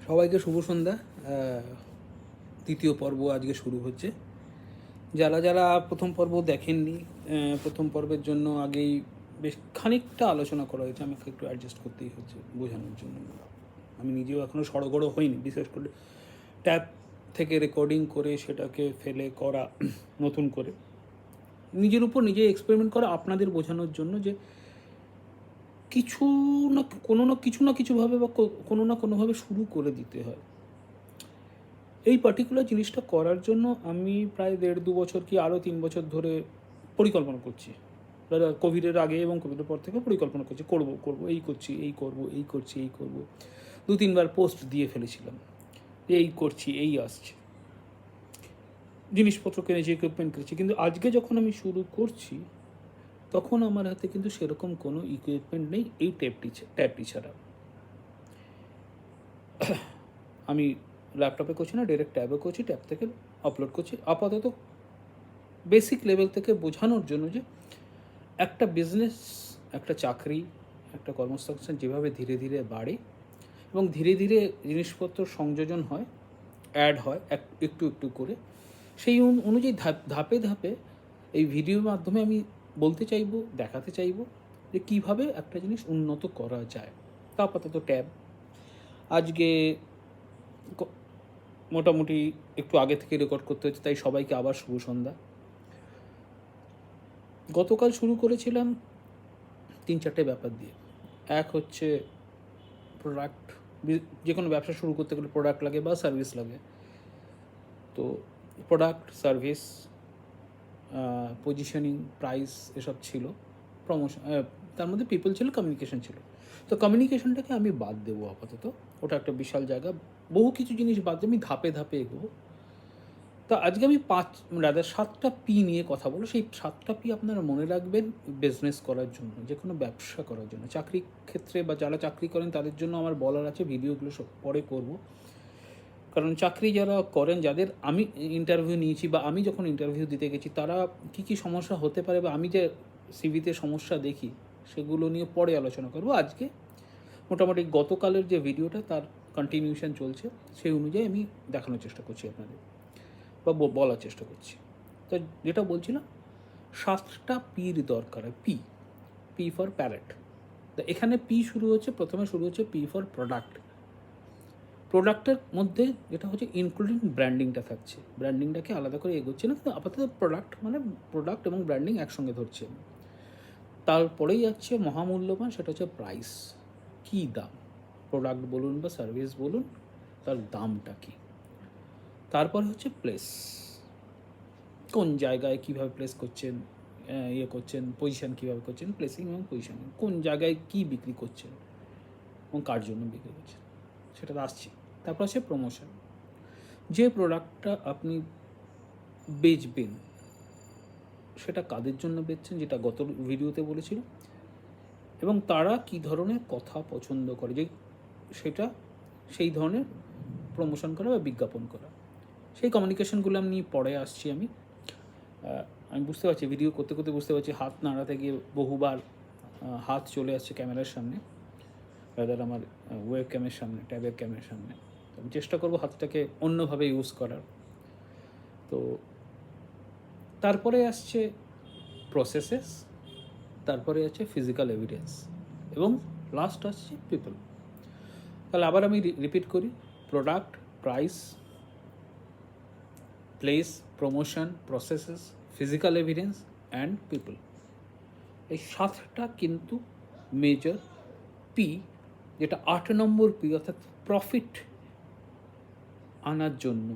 সবাইকে শুভ সন্ধ্যা। তৃতীয় পর্ব আজকে শুরু হচ্ছে। যারা যারা প্রথম পর্ব দেখেননি, প্রথম পর্বের জন্য আগেই বেশ খানিকটা আলোচনা করা হয়েছে। আমাকে একটু অ্যাডজাস্ট করতেই হচ্ছে বোঝানোর জন্য। আমি নিজেও এখনও সড়গড় হইনি, বিশেষ করে ট্যাব থেকে রেকর্ডিং করে সেটাকে ফেলে করা নতুন করে নিজের উপর নিজে এক্সপেরিমেন্ট করা, আপনাদের বোঝানোর জন্য যে কিছু না কিছুভাবে বা কোনো না কোনোভাবে শুরু করে দিতে হয়। এই পার্টিকুলার জিনিসটা করার জন্য আমি প্রায় 1.5-2 বছর কি আরও 3 বছর ধরে পরিকল্পনা করছি। দাদা কোভিডের আগে এবং কোভিডের পর থেকে পরিকল্পনা করছি, করব এই করছি, এই করব, এই করছি, এই করব। 2-3 বার পোস্ট দিয়ে ফেলেছিলাম, এই করছি, এই আসছে, জিনিসপত্র কিনেছি, ইকুইপমেন্ট কিনেছি। কিন্তু আজকে যখন আমি শুরু করছি তখন আমার হাতে কিন্তু সেরকম কোনো ইকুইপমেন্ট নেই এই ট্যাবটি ছাড়া। আমি ল্যাপটপে করছি না, ডাইরেক্ট ট্যাবে করছি, ট্যাব থেকে আপলোড করছি। আপাতত বেসিক লেভেল থেকে বোঝানোর জন্য যে একটা বিজনেস, একটা চাকরি, একটা কর্মসংস্থান যেভাবে ধীরে ধীরে বাড়ে এবং ধীরে ধীরে জিনিসপত্র সংযোজন হয়, অ্যাড হয় একটু একটু করে, সেই অনুযায়ী ধাপে ধাপে এই ভিডিওর মাধ্যমে আমি বলতে চাইবো, দেখাতে চাইবো যে কীভাবে একটা জিনিস উন্নত করা যায়। তা আপাতত ট্যাব আজকে মোটামুটি একটু আগে থেকে রেকর্ড করতে হচ্ছে, তাই সবাইকে আবার শুভ সন্ধ্যা। গতকাল শুরু করেছিলাম 3-4টে ব্যাপার দিয়ে। এক হচ্ছে প্রোডাক্ট। যে কোনো ব্যবসা শুরু করতে গেলে প্রোডাক্ট লাগে বা সার্ভিস লাগে। তো প্রোডাক্ট, সার্ভিস, পজিশনিং, প্রাইস এসব ছিল, প্রমোশন, তার মধ্যে পিপল ছিল, কমিউনিকেশন ছিল। তো কমিউনিকেশনটাকে আমি বাদ দেবো আপাতত, ওটা একটা বিশাল জায়গা, বহু কিছু জিনিস বাদ দিয়ে আমি ধাপে ধাপে এগোবো। তা আজকে আমি 7টা পি নিয়ে কথা বলবো। সেই 7টা পি আপনারা মনে রাখবেন বিজনেস করার জন্য, যে কোনো ব্যবসা করার জন্য। চাকরি ক্ষেত্রে বা যারা চাকরি করেন তাদের জন্য আমার বলার আছে, ভিডিওগুলো সব পরে করব। কারণ চাকরি যারা করেন, যাদের আমি ইন্টারভিউ নিয়েছি বা আমি যখন ইন্টারভিউ দিতে গেছি, তারা কী কী সমস্যা হতে পারে বা আমি যে সিভিতে সমস্যা দেখি সেগুলো নিয়ে পরে আলোচনা করব। আজকে মোটামুটি গতকালের যে ভিডিওটা তার কন্টিনিউশন চলছে, সেই অনুযায়ী আমি দেখানোর চেষ্টা করছি আপনাদের বা বলার চেষ্টা করছি। তো যেটা বলছিলাম, 7টা পির দরকার। P, P for parrot. তো এখানে পি শুরু হচ্ছে, প্রথমে শুরু হচ্ছে পি ফর প্রোডাক্ট। প্রোডাক্টের মধ্যে যেটা হচ্ছে ইনক্লুডিং ব্র্যান্ডিংটা থাকছে। ব্র্যান্ডিংটাকে আলাদা করে এগোচ্ছে না, কিন্তু আপাতত প্রোডাক্ট মানে প্রোডাক্ট এবং ব্র্যান্ডিং একসঙ্গে ধরছে। তারপরেই যাচ্ছে মহামূল্যবান, সেটা হচ্ছে প্রাইস। কী দাম, প্রোডাক্ট বলুন বা সার্ভিস বলুন, তার দামটা কী। তারপরে হচ্ছে প্লেস, কোন জায়গায় কীভাবে প্লেস করছেন, করছেন, পজিশান কীভাবে করছেন, প্লেসিং এবং পজিশানিং, কোন জায়গায় কী বিক্রি করছেন এবং কার জন্য বিক্রি করছেন, সেটা আসছে। তারপর আছে প্রমোশন। যে প্রোডাক্টটা আপনি বেচবেন সেটা কাদের জন্য বেচছেন, যেটা গত ভিডিওতে বলেছিল, এবং তারা কী ধরনের কথা পছন্দ করে, যে সেটা সেই ধরনের প্রমোশন করা বা বিজ্ঞাপন করা। সেই কমিউনিকেশনগুলো আমি পরে আসছি। আমি বুঝতে পারছি, ভিডিও করতে করতে বুঝতে পারছি, হাত নাড়াতে গিয়ে বহুবার হাত চলে আসছে ক্যামেরার সামনে, রাদার আমার ওয়েব ক্যামের সামনে, ট্যাবের ক্যামেরার সামনে। আমি চেষ্টা করবো হাতটাকে অন্যভাবে ইউজ করার। তো তারপরে আসছে প্রসেসেস, তারপরে আছে ফিজিক্যাল এভিডেন্স, এবং লাস্ট আসছে পিপল। তাহলে আবার আমি রিপিট করি: product, price, place, promotion, processes, physical evidence and people. এই 7টা কিন্তু মেজর পি, যেটা 8 নম্বর পি, অর্থাৎ প্রফিট আনার জন্য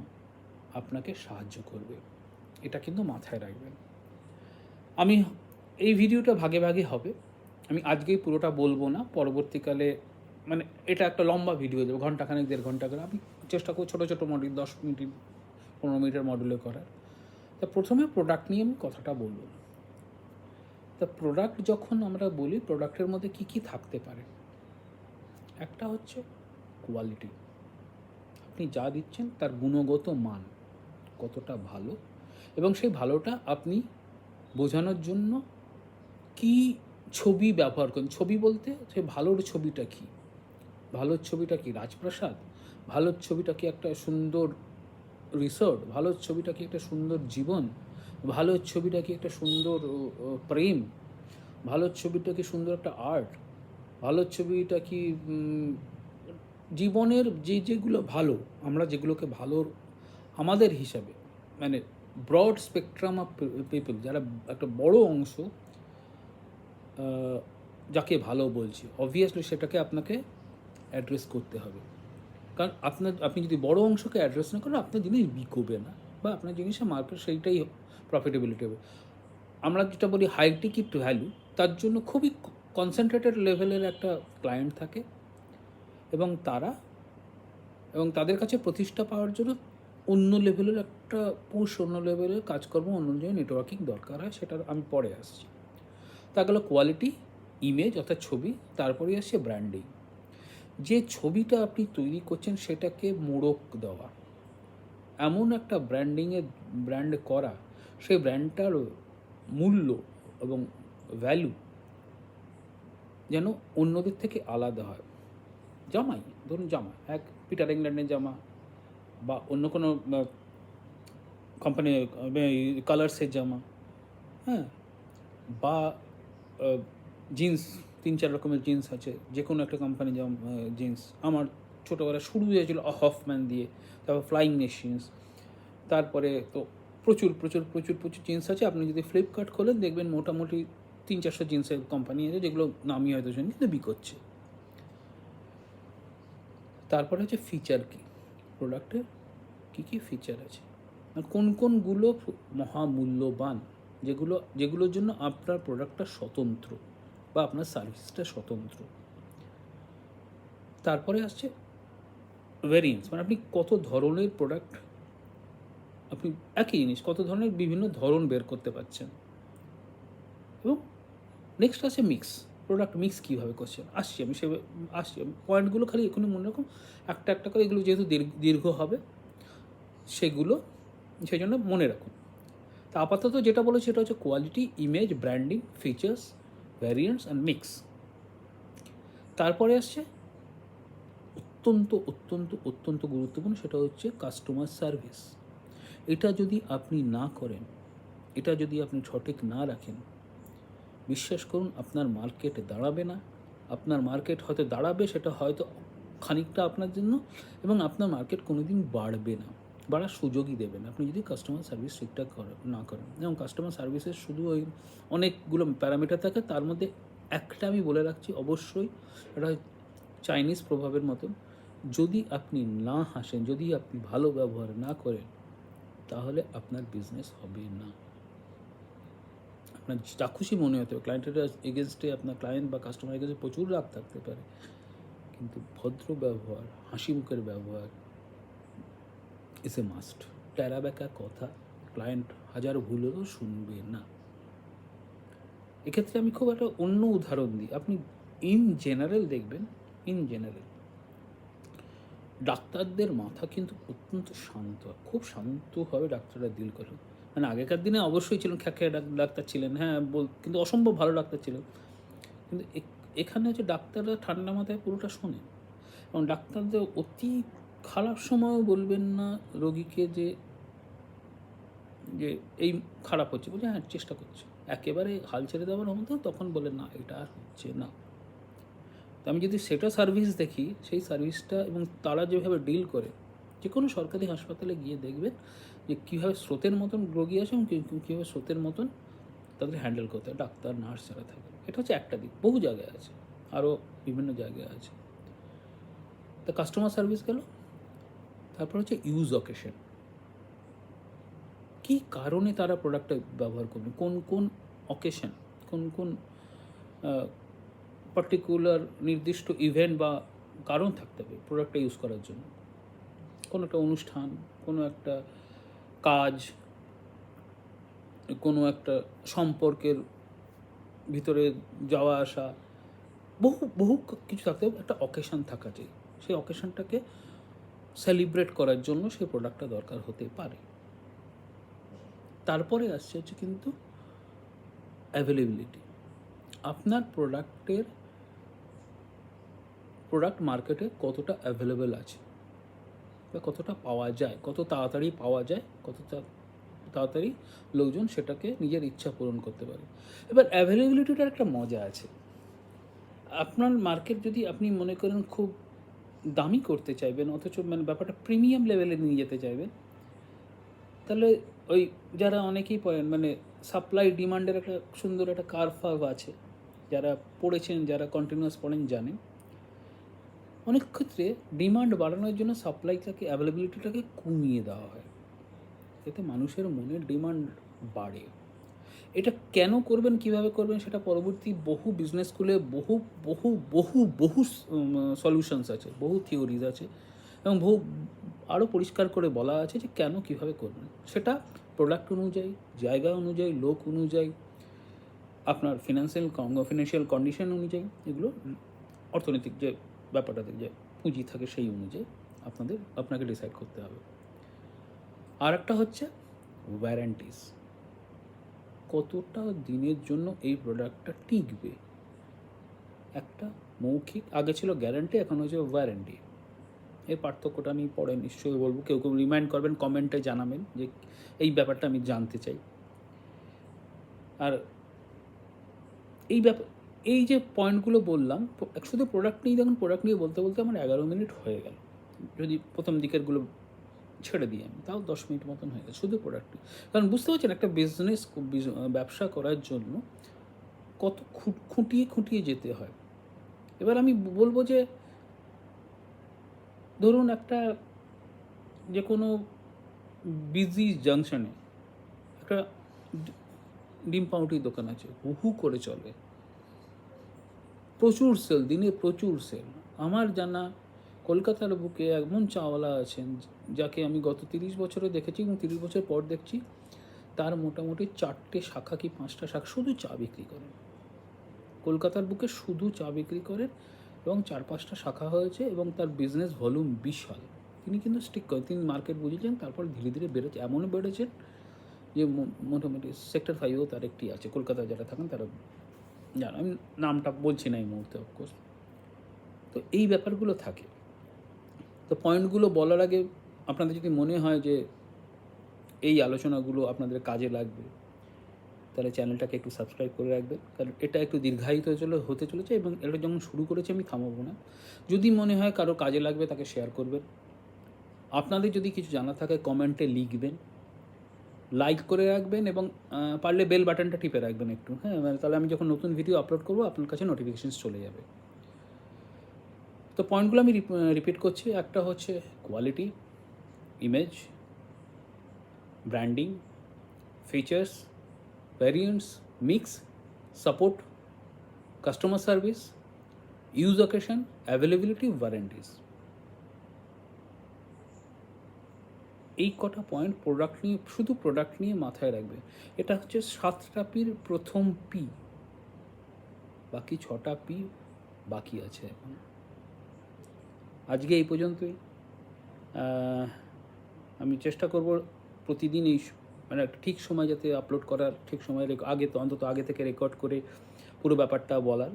আপনাকে সাহায্য করবে। এটা কিন্তু মাথায় রাখবেন। আমি এই ভিডিওটা ভাগে ভাগে হবে, আমি আজকেই পুরোটা বলবো না, পরবর্তীকালে, মানে এটা একটা লম্বা ভিডিও দেবো, ঘন্টাখানেক 1.5 ঘন্টা করে। আমি চেষ্টা করব ছোটো ছোটো মডেল, 10 মিনিট 15 মিনিটের মডেলে করার। তা প্রথমে প্রোডাক্ট নিয়ে আমি কথাটা বলব। তা প্রোডাক্ট যখন আমরা বলি, প্রোডাক্টের মধ্যে কী কী থাকতে পারে, একটা হচ্ছে কোয়ালিটি। আপনি যা দিচ্ছেন তার গুণগত মান কতটা ভালো, এবং সেই ভালোটা আপনি বোঝানোর জন্য কী ছবি ব্যবহার করেন। ছবি বলতে সেই ভালোর ছবিটা কী, ভালো ছবিটা কি রাজপ্রাসাদ, ভালো ছবিটা কি একটা সুন্দর রিসোর্ট, ভালো ছবিটা কি একটা সুন্দর জীবন, ভালো ছবিটা কি একটা সুন্দর প্রেম, ভালো ছবিটা কি সুন্দর একটা আর্ট, ভালো ছবিটা কি জীবনের যেগুলো ভালো, আমরা যেগুলোকে ভালো আমাদের হিসাবে, মানে ব্রড স্পেকট্রাম অফ পিপল, যারা একটা বড় অংশ যাকে ভালো বলছি, অবভিয়াসলি সেটাকে আপনাকে অ্যাড্রেস করতে হবে। কারণ আপনি যদি বড় অংশকে অ্যাড্রেস না করেন, আপনার জিনিস বিকোবে না, বা আপনার জিনিসের মার্কেট সেইটাই প্রফিটেবিলিটি হবে। আমরা যেটা বলি হাই টিকিট ভ্যালু, তার জন্য খুবই কনসেন্ট্রেটেড লেভেলের একটা ক্লায়েন্ট থাকে, এবং তাদের কাছে প্রতিষ্ঠা পাওয়ার জন্য অন্য লেভেলের একটা অন্য লেভেলের কাজকর্ম, অন্য নেটওয়ার্কিং দরকার হয়, সেটা আমি পরে আসছি। তা গেল কোয়ালিটি, ইমেজ অর্থাৎ ছবি, তারপরে আসছে ব্র্যান্ডিং। যে ছবিটা আপনি তৈরি করছেন সেটাকে মোড়ক দেওয়া, এমন একটা ব্র্যান্ড করা, সেই ব্র্যান্ডটার মূল্য এবং ভ্যালু যেন অন্যদের থেকে আলাদা হয়। ধরুন জামা, এক পিটার ইংল্যান্ডের জামা, বা অন্য কোনো কোম্পানি কালার্সের জামা, হ্যাঁ, বা জিন্স, 3-4 রকমের জিন্স আছে, যে কোনো একটা কোম্পানি জিন্স। আমার ছোটোবেলা শুরু হয়েছিল হফম্যান দিয়ে, তারপর ফ্লাইং মেশিনস, তারপরে তো প্রচুর প্রচুর প্রচুর প্রচুর জিন্স আছে। আপনি যদি ফ্লিপকার্ট খোলেন দেখবেন মোটামুটি 300-400 জিন্সের কোম্পানি আছে, যেগুলো নামই হয়তো শুনি, কিন্তু বিকোচ্ছে। তারপরে হচ্ছে ফিচার কী, প্রোডাক্টের কী কী ফিচার আছে, কোন কোনগুলো মহামূল্যবান, যেগুলোর জন্য আপনার প্রোডাক্টটা স্বতন্ত্র বা আপনার সার্ভিসটা স্বতন্ত্র। তারপরে আসছে ভেরিয়েন্স, মানে আপনি কত ধরনের প্রোডাক্ট, আপনি একই জিনিস কত ধরনের বিভিন্ন ধরন বের করতে পারছেন। এবং নেক্সট আছে মিক্স, প্রোডাক্ট মিক্স কীভাবে করছেন, আসছি আমি পয়েন্টগুলো খালি এখনই মনে রাখুন, একটা একটা করে, এগুলো যেহেতু দীর্ঘ হবে সেগুলো, সেই জন্য মনে রাখুন। তা আপাতত যেটা বলেছি সেটা হচ্ছে quality, image, branding, features, variants and mix. তারপরে আসছে অত্যন্ত অত্যন্ত অত্যন্ত গুরুত্বপূর্ণ, সেটা হচ্ছে কাস্টমার সার্ভিস। এটা যদি আপনি না করেন, এটা যদি আপনি সঠিক না রাখেন, বিশ্বাস করুন আপনার মার্কেট দাঁড়াবে না। আপনার মার্কেট হয়তো দাঁড়াবে, সেটা হয়তো খানিকটা আপনার জন্য, এবং আপনার মার্কেট কোনো দিন বাড়বে না, বাড়ার সুযোগই দেবেন আপনি যদি কাস্টমার সার্ভিস ঠিকঠাক না করেন। এবং কাস্টমার সার্ভিসের শুধু ওই অনেকগুলো প্যারামিটার থাকে, তার মধ্যে একটা আমি বলে রাখছি অবশ্যই, এটা চাইনিজ প্রভাবের মতন, যদি আপনি না হাসেন, যদি আপনি ভালো ব্যবহার না করেন, তাহলে আপনার বিজনেস হবে না। আপনার যা খুশি মনে হতে হবে, ক্লায়েন্টের এগেনস্টে, আপনার ক্লায়েন্ট বা কাস্টমার এগেনস্টে প্রচুর রাগ থাকতে পারে, কিন্তু ভদ্র ব্যবহার, হাসি মুখের ব্যবহার ইজ এ মাস্ট। ট্যারা ব্যাকা কথা ক্লায়েন্ট হাজার ভুল হলেও শুনবে না। এক্ষেত্রে আমি খুব একটা অন্য উদাহরণ দিই। আপনি ইন জেনারেল দেখবেন, ডাক্তারদের মাথা কিন্তু অত্যন্ত শান্ত, খুব শান্তভাবে ডাক্তাররা ডিল করে। মানে আগেকার দিনে অবশ্যই ছিলেন খ্যাঁকে ডাক্তার ছিলেন, হ্যাঁ, কিন্তু অসম্ভব ভালো ডাক্তার ছিলেন। কিন্তু এখানে হচ্ছে ডাক্তাররা ঠান্ডা মাথায় পুরোটা শোনেন, এবং ডাক্তারদের অতি খারাপ সময়ও বলবেন না রোগীকে যে যে এই খারাপ হচ্ছে, বলছে হ্যাঁ চেষ্টা করছে, একেবারে হাল ছেড়ে দেওয়ার মতো তখন বলে না এটা আর হচ্ছে না। তো আমি যদি সেটা সার্ভিস দেখি, সেই সার্ভিসটা, এবং তারা যেভাবে ডিল করে, যে কোনো সরকারি হাসপাতালে গিয়ে দেখবেন যে কীভাবে স্রোতের মতন রোগী আসে, এবং কীভাবে স্রোতের মতন তাদের হ্যান্ডেল করতে হয়, ডাক্তার নার্স যারা থাকে। এটা হচ্ছে একটা দিক, বহু জায়গায় আছে, আরও বিভিন্ন জায়গায় আছে। তা কাস্টমার সার্ভিস গেল। তারপর হচ্ছে ইউজ অকেশন, কী কারণে তারা প্রোডাক্টটা ব্যবহার করবে, কোন কোন অকেশন, কোন কোন পার্টিকুলার নির্দিষ্ট ইভেন্ট বা কারণ থাকতে হবে প্রোডাক্টটা ইউজ করার জন্য। কোনো একটা অনুষ্ঠান, কোনো একটা কাজ, কোনো একটা সম্পর্কের ভিতরে যাওয়া আসা, বহু বহু কিছু থাকতে হবে, একটা অকেশন থাকা চাই। সেই অকেশনটাকে সেলিব্রেট করার জন্য সেই প্রোডাক্টটা দরকার হতে পারে। তারপরে আসছে হচ্ছে কিন্তু অ্যাভেলেবিলিটি। আপনার প্রোডাক্টের প্রোডাক্ট মার্কেটে কতটা অ্যাভেলেবেল আছে বা কতটা পাওয়া যায়, কত তাড়াতাড়ি পাওয়া যায়, তাড়াতাড়ি লোকজন সেটাকে নিজের ইচ্ছা পূরণ করতে পারে। এবার অ্যাভেলেবিলিটিটার একটা মজা আছে। আপনার মার্কেট যদি আপনি মনে করেন খুব দামি করতে চাইবেন, অথচ মানে ব্যাপারটা প্রিমিয়াম লেভেলে নিয়ে যেতে চাইবেন, তাহলে ওই যারা অনেকেই পড়েন মানে সাপ্লাই ডিমান্ডের একটা সুন্দর একটা কার্ভ আছে, যারা পড়েছেন, যারা কন্টিনিউয়াস পড়েন জানেন। অনেক ক্ষেত্রে ডিমান্ড বাড়ানোর জন্য সাপ্লাইটাকে, অ্যাভেলেবিলিটিটাকে কমিয়ে দেওয়া হয়, এতে মানুষের মনে ডিমান্ড বাড়ে। এটা কেন করবেন, কিভাবে করবেন, সেটা পরবর্তী বহু বিজনেস স্কুলে বহু বহু বহু বহু সলিউশনস আছে, বহু থিওরিজ আছে এবং বহু আরও পরিষ্কার করে বলা আছে যে কেন কিভাবে করবেন। সেটা প্রোডাক্ট অনুযায়ী, জায়গা অনুযায়ী, লোক অনুযায়ী, আপনার ফিনান্সিয়াল কন্ডিশন অনুযায়ী, এগুলো অর্থনৈতিক যে ব্যাপারটাতে যে পুঁজি থাকে সেই অনুযায়ী আপনাকে ডিসাইড করতে হবে। আর একটা হচ্ছে ওয়ারেন্টিস, কতটা দিনের জন্য এই প্রোডাক্টটা টিকবে। একটা মৌখিক, আগে ছিল গ্যারান্টি, এখন হচ্ছে ওয়ারেন্টি। এই পার্থক্যটা আমি পরে নিশ্চয়ই বলবো, কেউ কেউ রিমাইন্ড করবেন, কমেন্টে জানাবেন যে এই ব্যাপারটা আমি জানতে চাই। আর এই যে পয়েন্টগুলো বললাম, শুধু প্রোডাক্ট নিয়ে, দেখুন প্রোডাক্ট নিয়ে বলতে বলতে আমার 11 মিনিট হয়ে গেল, যদি প্রথম দিকেরগুলো ছেড়ে দিই আমি, তাও 10 মিনিট মতন হয়ে গেছে শুধু প্রোডাক্ট নিয়ে। কারণ বুঝতে পারছেন একটা ব্যবসা করার জন্য কত খুঁটিয়ে খুঁটিয়ে যেতে হয়। এবার আমি বলবো যে ধরুন একটা যে কোনো বিজি জাংশনে একটা ডিম পাউরুটির দোকান আছে, বহু করে চলে, প্রচুর সেল, দিনে প্রচুর সেল। আমার জানা কলকাতার বুকে এমন চাওয়ালা আছেন যাকে আমি গত 30 বছরে দেখেছি এবং 30 বছর পর দেখছি, তার মোটামুটি 4টে শাখা কি 5টা শাখা, শুধু চা বিক্রি করেন কলকাতার বুকে, শুধু চা বিক্রি করেন এবং 4-5টা শাখা হয়েছে এবং তার বিজনেস ভলিউম বিশাল। তিনি কিন্তু স্টিক করেন, তিনি মার্কেট বুঝেছেন, তারপর ধীরে ধীরে বেড়েছে, এমনও বেড়েছেন যে মোটামুটি সেক্টর 5-এও তার একটি আছে, কলকাতায় যারা থাকেন তারা জানো, আমি নামটা বলছি না এই মুহূর্তে অফকোর্স। তো এই ব্যাপারগুলো থাকে। তো পয়েন্টগুলো বলার আগে আপনাদের যদি মনে হয় যে এই আলোচনাগুলো আপনাদের কাজে লাগবে, তাহলে চ্যানেলটাকে একটু সাবস্ক্রাইব করে রাখবেন, কারণ এটা একটু দীর্ঘায়িত হতে চলেছে এবং এটা যখন শুরু করেছি আমি থামাবো না। যদি মনে হয় কারো কাজে লাগবে তাকে শেয়ার করবেন। আপনাদের যদি কিছু জানা থাকে কমেন্টে লিখবেন, লাইক করে রাখবেন এবং পারলে বেল বাটনটা টিপে রাখবেন একটু, হ্যাঁ, মানে তাহলে আমি যখন নতুন ভিডিও আপলোড করবো আপনার কাছে নোটিফিকেশানস চলে যাবে। তো পয়েন্টগুলো আমি রিপিট করছি। একটা হচ্ছে quality, image, branding, features, variants, mix, support, customer service, use occasion, availability, ওয়ারেন্টিস। এই কটা পয়েন্ট প্রোডাক্ট নিয়ে, শুধু প্রোডাক্ট নিয়ে মাথায় রাখবে। এটা হচ্ছে 7টা পির প্রথম পি, বাকি 6টা পি বাকি আছে এখন। আজকে এই পর্যন্তই। আমি চেষ্টা করব প্রতিদিন এই মানে একটা ঠিক সময় যাতে আপলোড করার, ঠিক সময় আগে, তো অন্তত আগে থেকে রেকর্ড করে পুরো ব্যাপারটা বলার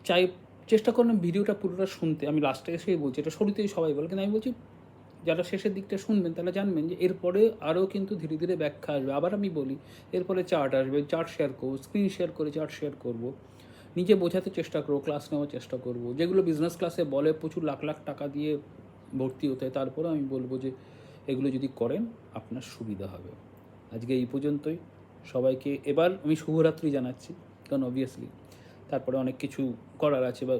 চাই। চেষ্টা করলাম ভিডিওটা পুরোটা শুনতে, আমি লাস্টে এসেই বলছি, এটা শুরুতেই সবাই বলে, কিন্তু আমি বলছি যারা শেষের দিকটা শুনবেন তাহলে জানবেন যে এরপরে আরও কিন্তু ধীরে ধীরে ব্যাখ্যা আসবে। আবার আমি বলি, এরপরে চার্ট আসবে, চার্ট শেয়ার করবো, স্ক্রিন শেয়ার করে চার্ট শেয়ার করবো, নিজে বোঝাতে চেষ্টা করবো, ক্লাস নেওয়ার চেষ্টা করব। যেগুলো বিজনেস ক্লাসে বলে প্রচুর লাখ লাখ টাকা দিয়ে ভর্তি হতে হয়, তারপরেও আমি বলবো যে এগুলো যদি করেন আপনার সুবিধা হবে। আজকে এই পর্যন্তই। সবাইকে এবার আমি শুভরাত্রি জানাচ্ছি, কারণ অবভিয়াসলি তারপরে অনেক কিছু করার আছে বা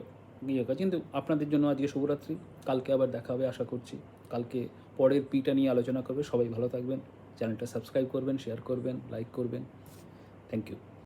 ইয়ে কাজ, কিন্তু আপনাদের জন্য আজকে শুভরাত্রি। কালকে আবার দেখা হবে আশা করছি, কালকে পরের পিটা নিয়ে আলোচনা করবে। সবাই ভালো থাকবেন, চ্যানেলটা সাবস্ক্রাইব করবেন, শেয়ার করবেন, লাইক করবেন। Thank you.